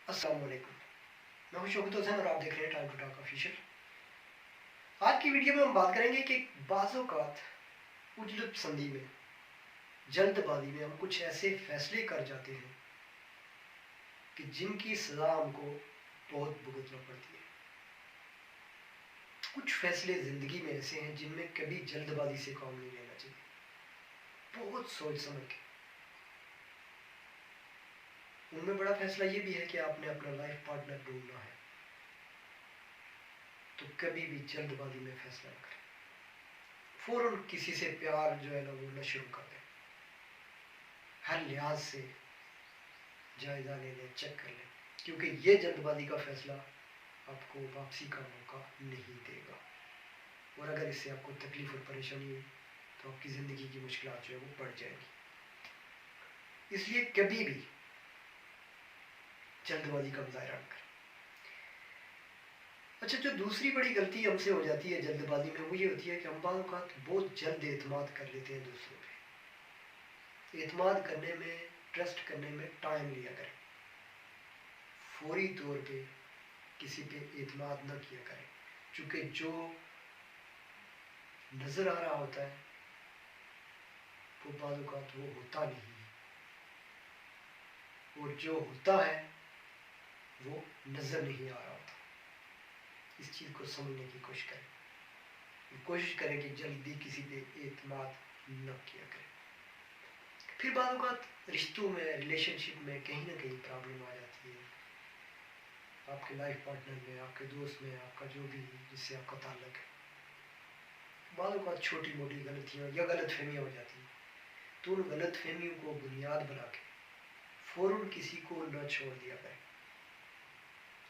السلام علیکم، میں ہوں شوکت حسین اور آپ دیکھ رہے ہیں ٹائم ٹو ٹاک آفیشیل۔ آج کی ویڈیو میں ہم بات کریں گے کہ بعض اوقات عجلت پسندی میں، جلد بازی میں ہم کچھ ایسے فیصلے کر جاتے ہیں کہ جن کی سزا ہم کو بہت بھگتنا پڑتی ہے۔ کچھ فیصلے زندگی میں ایسے ہیں جن میں کبھی جلد بازی سے کام نہیں لینا چاہیے، بہت سوچ سمجھ کے۔ ان میں بڑا فیصلہ یہ بھی ہے کہ آپ نے اپنا لائف پارٹنر ڈھونڈنا ہے، تو کبھی بھی جلد بازی میں فیصلہ نہ کریں، فوراً کسی سے پیار جو ہے نا وہ نہ شروع کر دیں، ہر لحاظ سے جائزہ لے لیں، چیک کر لیں، کیونکہ یہ جلد بازی کا فیصلہ آپ کو واپسی کا موقع نہیں دے گا، اور اگر اس سے آپ کو تکلیف اور پریشانی ہوئی تو آپ کی زندگی کی مشکلات جو ہے وہ بڑھ جائیں گی۔ اس لیے کبھی بھی جلد بازی کا مظاہرہ نہ کریں۔ اچھا، جو دوسری بڑی غلطی ہم سے ہو جاتی ہے جلد بازی میں، وہ یہ ہوتی ہے کہ ہم بعض اوقات بہت جلد اعتماد کر لیتے ہیں دوسروں پہ۔ اعتماد کرنے میں، ٹرسٹ کرنے میں ٹائم لیا کریں، فوری طور پہ کسی پہ اعتماد نہ کیا کریں، چونکہ جو نظر آ رہا ہوتا ہے وہ بعض اوقات وہ ہوتا نہیں ہے، اور جو ہوتا ہے وہ نظر نہیں آ رہا ہوتا۔ اس چیز کو سمجھنے کی کوشش کریں کہ جلدی کسی پہ اعتماد نہ کیا کریں۔ پھر بعض اوقات رشتوں میں، ریلیشن شپ میں کہیں نہ کہیں پرابلم آ جاتی ہے، آپ کے لائف پارٹنر میں، آپ کے دوست میں، آپ کا جو بھی جس سے آپ کا تعلق ہے۔ بعض اوقات چھوٹی موٹی غلطیاں یا غلط فہمیاں ہو جاتی ہیں، تو ان غلط فہمیوں کو بنیاد بنا کے فوراً کسی کو نہ چھوڑ دیا کریں،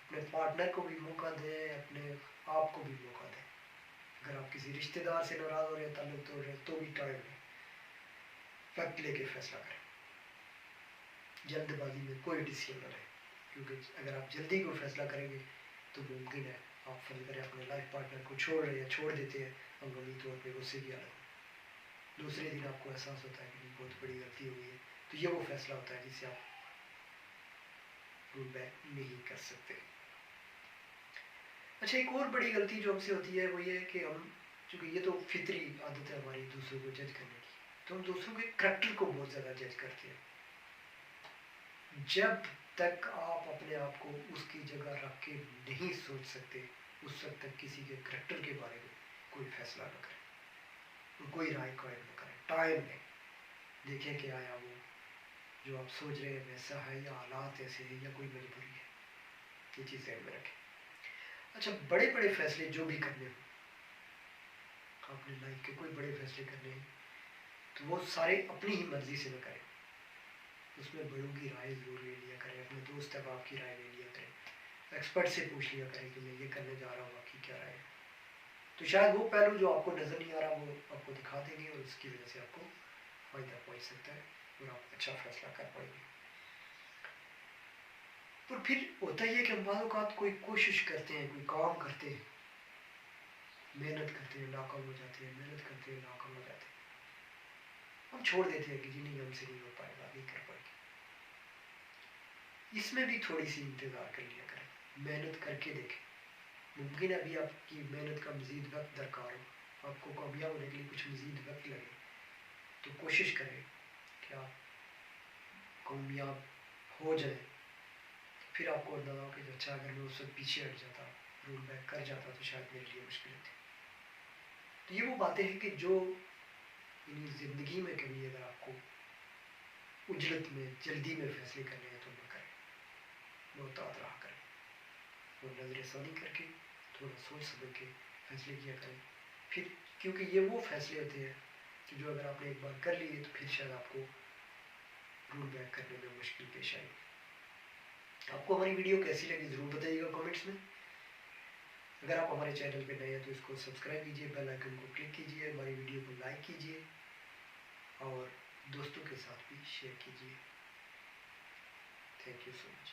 اپنے پارٹنر کو بھی موقع دیں، اپنے آپ کو بھی موقع دیں۔ اگر آپ کسی رشتہ دار سے ناراض ہو رہے ہیں، تعلق توڑ رہے ہیں، تو بھی ٹائم لیں، وقت لے کے فیصلہ کریں، جلد بازی میں کوئی ڈیسیژن نہ لیں، کیونکہ اگر آپ جلدی کوئی فیصلہ کریں گے تو ممکن ہے آپ فرض کریں اپنے لائف پارٹنر کو چھوڑ رہے ہیں، چھوڑ دیتے ہیں عمومی طور پہ، اس سے بھی الگ، دوسرے دن آپ کو احساس ہوتا ہے کہ بہت بڑی غلطی ہو گئی ہے، تو یہ وہ فیصلہ ہوتا ہے جس سے آپ رول بیک نہیں کر سکتے۔ اچھا، ایک اور بڑی غلطی جو ہم سے ہوتی ہے وہ یہ ہے کہ ہم، چونکہ یہ تو فطری عادت ہے ہماری دوسروں کو جج کرنے کی، تو ہم دوسروں کے کریکٹر کو بہت زیادہ جج کرتے ہیں۔ جب تک آپ اپنے آپ کو اس کی جگہ رکھ کے نہیں سوچ سکتے، اس وقت تک کسی کے کریکٹر کے بارے میں کوئی فیصلہ نہ کریں، کوئی رائے قائم نہ کریں، ٹائم لیں، دیکھیں کہ آیا وہ جو آپ سوچ رہے ہیں ویسا ہے، یا حالات ایسے ہیں، یا کوئی مجبوری ہے، یہ چیز ذہن میں رکھیں۔ اچھا، بڑے بڑے فیصلے جو بھی کرنے ہوں، اپنی لائف کے کوئی بڑے فیصلے کرنے ہیں تو وہ سارے اپنی ہی مرضی سے نہ کریں، اس میں بڑوں کی رائے ضرور لے لیا کریں، اپنے دوست احباب کی رائے لے لیا کریں، ایکسپرٹ سے پوچھ لیا کریں کہ میں یہ کرنے جا رہا ہوں، آپ کی کیا رائے ہے، تو شاید وہ پہلو جو آپ کو نظر نہیں آ رہا وہ آپ کو دکھا دیں گے، اور اس کی وجہ سے آپ کو فائدہ پہنچ سکتا ہے اور آپ اچھا فیصلہ کر پائیں گے۔ اور پھر ہوتا ہی ہے کہ ہم بعض اوقات کوئی کوشش کرتے ہیں، کوئی کام کرتے ہیں، محنت کرتے ہیں، ناکام ہو جاتے ہیں، محنت کرتے ہیں، ناکام ہو جاتے ہیں، ہم چھوڑ دیتے ہیں کہ جی نہیں، ہم سے نہیں ہو پائے گا، نہیں کر پائیں گے۔ اس میں بھی تھوڑی سی انتظار کر لیا کریں، محنت کر کے دیکھیں، ممکن ہے ابھی آپ کی محنت کا مزید وقت درکار ہو، آپ کو کامیاب ہونے کے لیے کچھ مزید وقت لگے، تو کوشش کریں کہ آپ کامیاب ہو جائیں۔ پھر آپ کو اندازہ ہو کہ اچھا، اگر میں اس وقت پیچھے ہٹ جاتا، رول بیک کر جاتا، تو شاید میرے لیے مشکل تھی۔ تو یہ وہ باتیں ہیں کہ جو زندگی میں کبھی اگر آپ کو عجلت میں، جلدی میں فیصلے کرنے ہیں تو نہ کریں، محتاط رہا کریں، اور نظر ثانی کر کے تھوڑا سوچ سمجھ کے فیصلے کیا کریں۔ پھر کیونکہ یہ وہ فیصلے ہوتے ہیں کہ جو اگر آپ نے ایک بار کر لیے تو پھر شاید آپ کو رول بیک کرنے میں مشکل پیش آئے گی۔ آپ کو ہماری ویڈیو کیسی لگی ضرور بتائیے گا کامنٹس میں۔ اگر آپ ہمارے چینل پہ نئے ہیں تو اس کو سبسکرائب کیجیے، بیل آئیکن کو کلک کیجیے، ہماری ویڈیو کو لائک کیجیے، اور دوستوں کے ساتھ بھی شیئر کیجیے۔ Thank you so much.